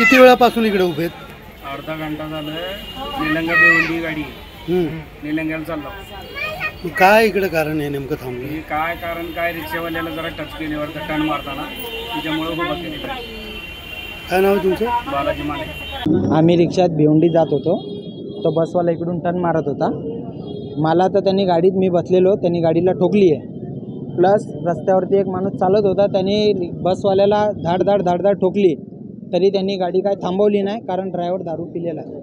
किती वेळापासून इकडे उभे आहेत? अर्धा घंटा झालं. निलंगा भिवंडी गाडी निलंग्याला चाललो. काय इकडे कारण आहे नेमकं थांबलं? हे काय कारण काय, रिक्षावाल्याला जरा टच केल्यावर टर्न मारताना त्याच्यामुळे उभं केली. काय नाव तुमचं? बालाजी माने. आम्ही रिक्षात भिवंडी जात होतो. तो बसवाला इकडून टर्न मारत होता. मला तर त्यांनी गाडीत, मी बसलेलो, त्यांनी गाडीला ठोकली आहे. प्लस रस्त्यावरती एक माणूस चालत होता, त्यांनी बसवाल्याला धाड धाड ठोकली, तरी त्यांनी गाडी काय थांबवली नाही, कारण ड्रायव्हर दारू पिलेला आहे.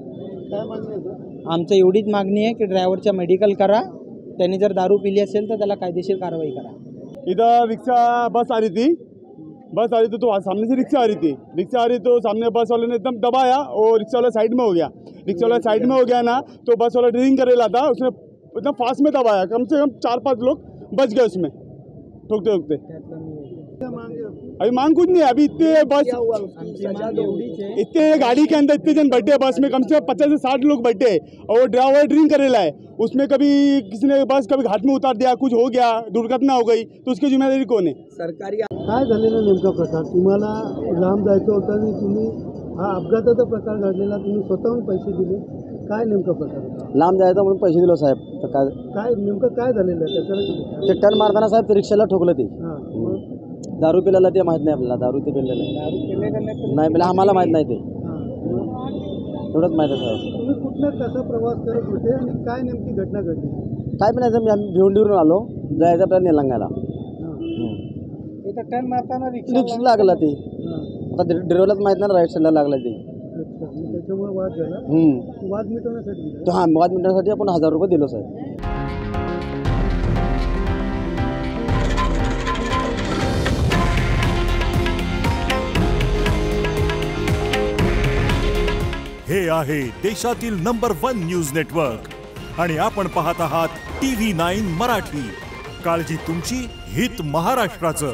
आमचं एवढीच मागणी आहे की ड्रायव्हरच्या मेडिकल करा. त्यांनी जर दारू पिली असेल तर त्याला कायदेशीर कारवाई करा. इधर रिक्शा बस आ रही थी, तो सामने से रिक्शा आ रही तो सामने बस वाले ने एकदम दबाया और रिक्शा वाला साइड में हो गया. ना तो बस वाला ड्रिंक करेला था, उसने एकदम फास्ट में दबाया. कम से कम 4-5 लोग बच गए उसमें ठोकते. अभी मांग कुछ नहीं है. अभी इतने गाड़ी के अंदर इतने जन बैठे हैं बस में, कम से कम 50 से 60 लोग बैठे हैं और ड्राइवर ड्रिंक करेला है. उसमें कभी किसी ने बस कभी घाट में उतार दिया, कुछ हो गया, दुर्घटना हो गई, तो उसकी जिम्मेदारी कौन है? सरकारी काय झालेला नेमका प्रकार? तुम्हाला लांब जायचं होतं आणि तुम्ही हा अपघाताचा प्रकार घडलेला, तुम्ही स्वतःहून पैसे दिले, काय नेमका प्रकार होता? लांब जायचं म्हणून पैसे दिलो साहेब. तर काय नेमकं काय झालेलं आहे त्याच्याला? ते टर्न मारताना साहेब ते रिक्षाला ठोकलं. ते हां, दारू पिल्याला ते माहीत नाही आपल्याला. दारू ते पिलेलं नाही मला, आम्हाला माहीत नाही. ते एवढंच माहीत आहे साहेब. तुम्ही कुठनं कसा प्रवास करत होते आणि काय नेमकी घटना घडली? काय पण आम्ही भिवंडीवरून आलो, जायचं आपल्याला निलंग्याला. टर्न मारताना रिक्षा लागला. ते आता ड्रायव्हरलाच माहीत नाही, राईट साईडला लागला ते. त्याच्यामुळे वाद झाला. वाद मिटवण्यासाठी हां, वाद मिटवण्यासाठी आपण 1000 रुपये दिलो साहेब. हे आहे देशातील नंबर 1 न्यूज नेटवर्क आणि आपण पाहत आहात TV9 मराठी. काळजी तुमची, हित महाराष्ट्राचं.